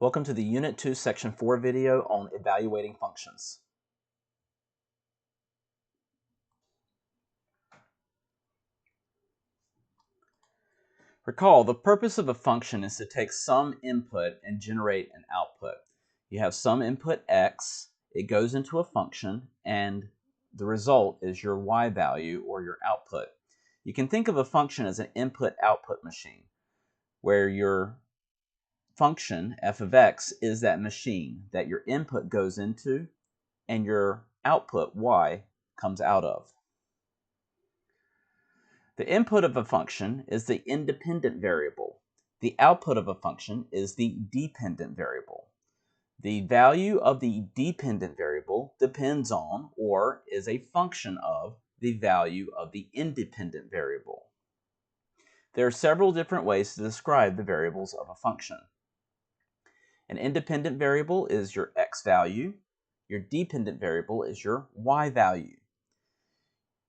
Welcome to the Unit 2, Section 4 video on evaluating functions. Recall, the purpose of a function is to take some input and generate an output. You have some input x, it goes into a function, and the result is your y value or your output. You can think of a function as an input-output machine, where your function, f of x, is that machine that your input goes into and your output, y, comes out of. The input of a function is the independent variable. The output of a function is the dependent variable. The value of the dependent variable depends on or is a function of the value of the independent variable. There are several different ways to describe the variables of a function. An independent variable is your x value. Your dependent variable is your y value.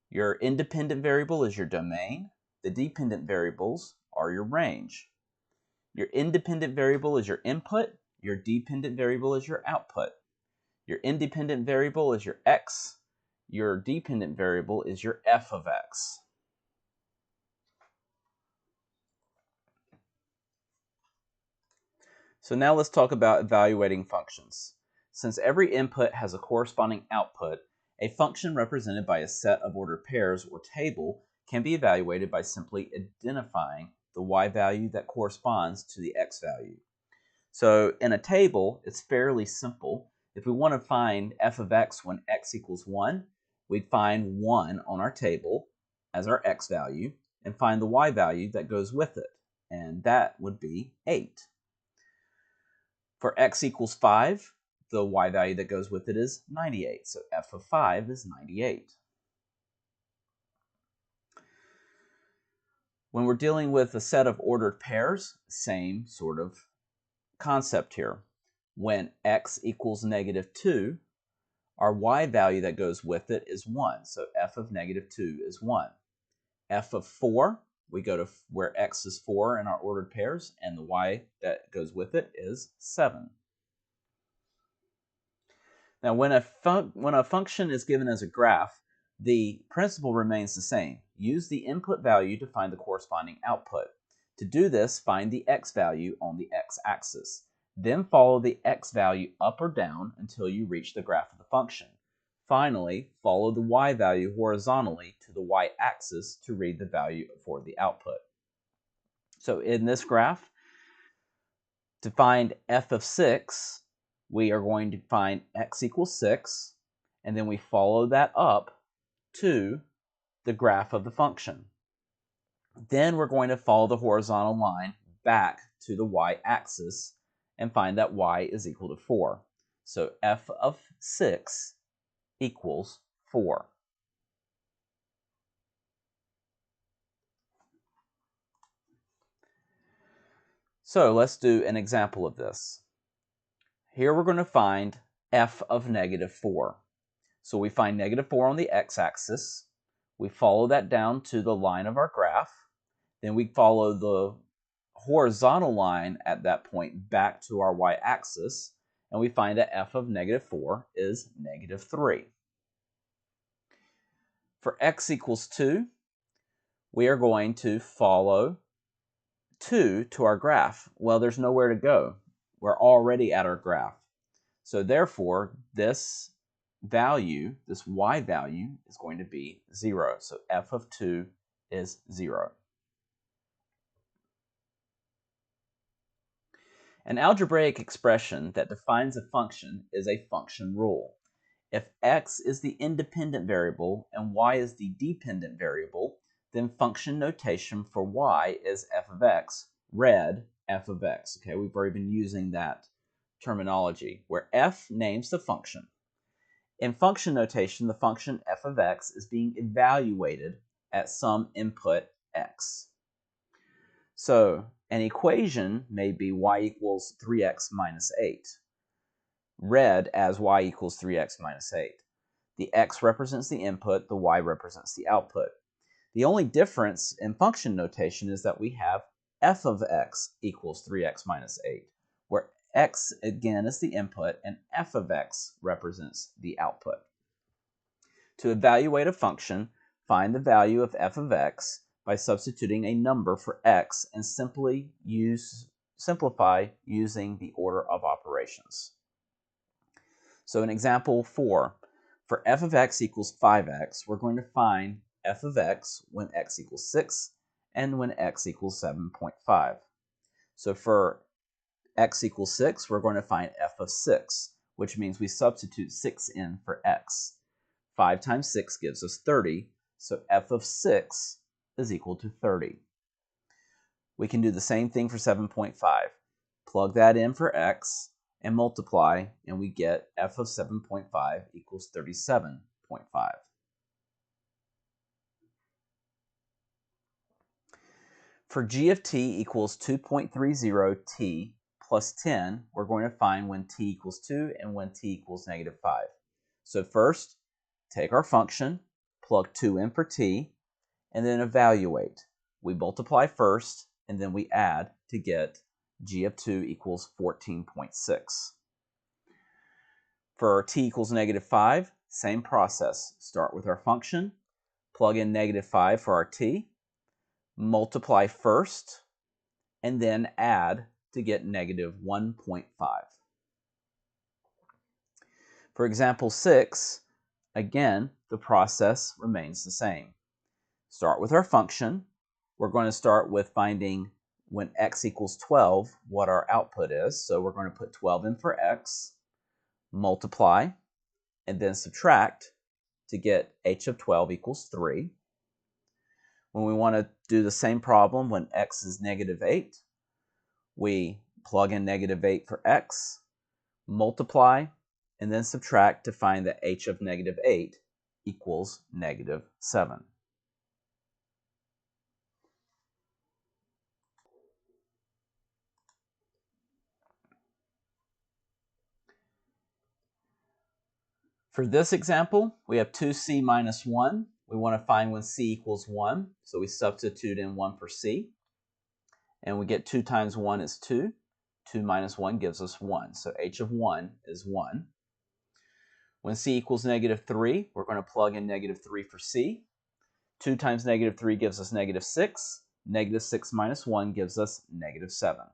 Your independent variable is your domain. The dependent variables are your range. Your independent variable is your input. Your dependent variable is your output. Your independent variable is your x. Your dependent variable is your f of x. So now let's talk about evaluating functions. Since every input has a corresponding output, a function represented by a set of ordered pairs or table can be evaluated by simply identifying the y value that corresponds to the x value. So in a table, it's fairly simple. If we want to find f of x when x equals 1, we'd find 1 on our table as our x value and find the y value that goes with it, and that would be 8. For x equals 5, the y value that goes with it is 98. So f of 5 is 98. When we're dealing with a set of ordered pairs, same sort of concept here. When x equals -2, our y value that goes with it is 1. So f of -2 is 1. F of 4, we go to where x is 4 in our ordered pairs, and the y that goes with it is 7. Now, when a function is given as a graph, the principle remains the same. Use the input value to find the corresponding output. To do this, find the x value on the x-axis. Then follow the x value up or down until you reach the graph of the function. Finally, follow the y value horizontally to the y-axis to read the value for the output. So in this graph, to find f of 6, we are going to find x equals 6, and then we follow that up to the graph of the function. Then we're going to follow the horizontal line back to the y-axis and find that y is equal to 4. So f of 6 equals 4. So let's do an example of this. Here we're going to find f of -4. So we find -4 on the x-axis. We follow that down to the line of our graph. Then we follow the horizontal line at that point back to our y-axis, and we find that f of -4 is -3. For x equals 2, we are going to follow 2 to our graph. Well, there's nowhere to go. We're already at our graph. So therefore, this value, this y value, is going to be 0. So f of 2 is 0. An algebraic expression that defines a function is a function rule. If x is the independent variable and y is the dependent variable, then function notation for y is f of x, read f of x. Okay, we've already been using that terminology, where f names the function. In function notation, the function f of x is being evaluated at some input x. So an equation may be y equals 3x minus 8, read as y equals 3x minus 8. The x represents the input, the y represents the output. The only difference in function notation is that we have f of x equals 3x minus 8, where x again is the input, and f of x represents the output. To evaluate a function, find the value of f of x by substituting a number for x and simplify using the order of operations. So in example 4, for f of x equals 5x, we're going to find f of x when x equals 6 and when x equals 7.5. So for x equals 6, we're going to find f of 6, which means we substitute 6 in for x. 5 times 6 gives us 30, so f of 6 is equal to 30. We can do the same thing for 7.5. Plug that in for x and multiply, and we get f of 7.5 equals 37.5. For g of t equals 2.30t plus 10, we're going to find when t equals 2 and when t equals negative 5. So first, take our function, plug 2 in for t, and then evaluate. We multiply first, and then we add to get g of 2 equals 14.6. For t equals negative 5, same process. Start with our function, plug in negative 5 for our t, multiply first, and then add to get negative 1.5. For example 6, again, the process remains the same. Start with our function. We're going to start with finding when x equals 12 what our output is. So we're going to put 12 in for x, multiply, and then subtract to get h of 12 equals 3. When we want to do the same problem when x is negative 8, we plug in negative 8 for x, multiply, and then subtract to find that h of negative 8 equals negative 7. For this example, we have 2c minus 1. We want to find when c equals 1, so we substitute in 1 for c. And we get 2 times 1 is 2. 2 minus 1 gives us 1, so h of 1 is 1. When c equals negative 3, we're going to plug in negative 3 for c. 2 times negative 3 gives us negative 6. Negative 6 minus 1 gives us negative 7.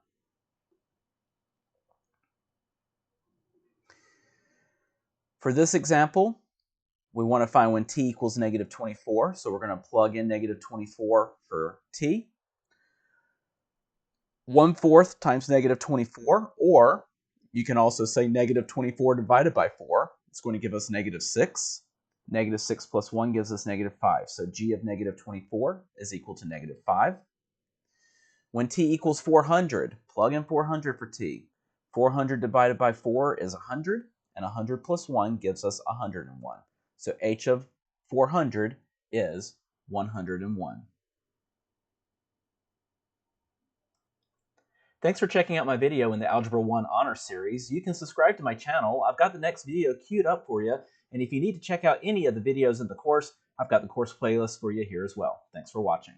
For this example, we want to find when t equals negative 24, so we're going to plug in negative 24 for t. 1/4 times negative 24, or you can also say negative 24 divided by 4. It's going to give us negative 6. Negative 6 plus 1 gives us negative 5. So g of negative 24 is equal to negative 5. When t equals 400, plug in 400 for t. 400 divided by 4 is 100, and 100 plus 1 gives us 101. So h of 400 is 101. Thanks for checking out my video in the Algebra 1 Honor Series. You can subscribe to my channel. I've got the next video queued up for you. And if you need to check out any of the videos in the course, I've got the course playlist for you here as well. Thanks for watching.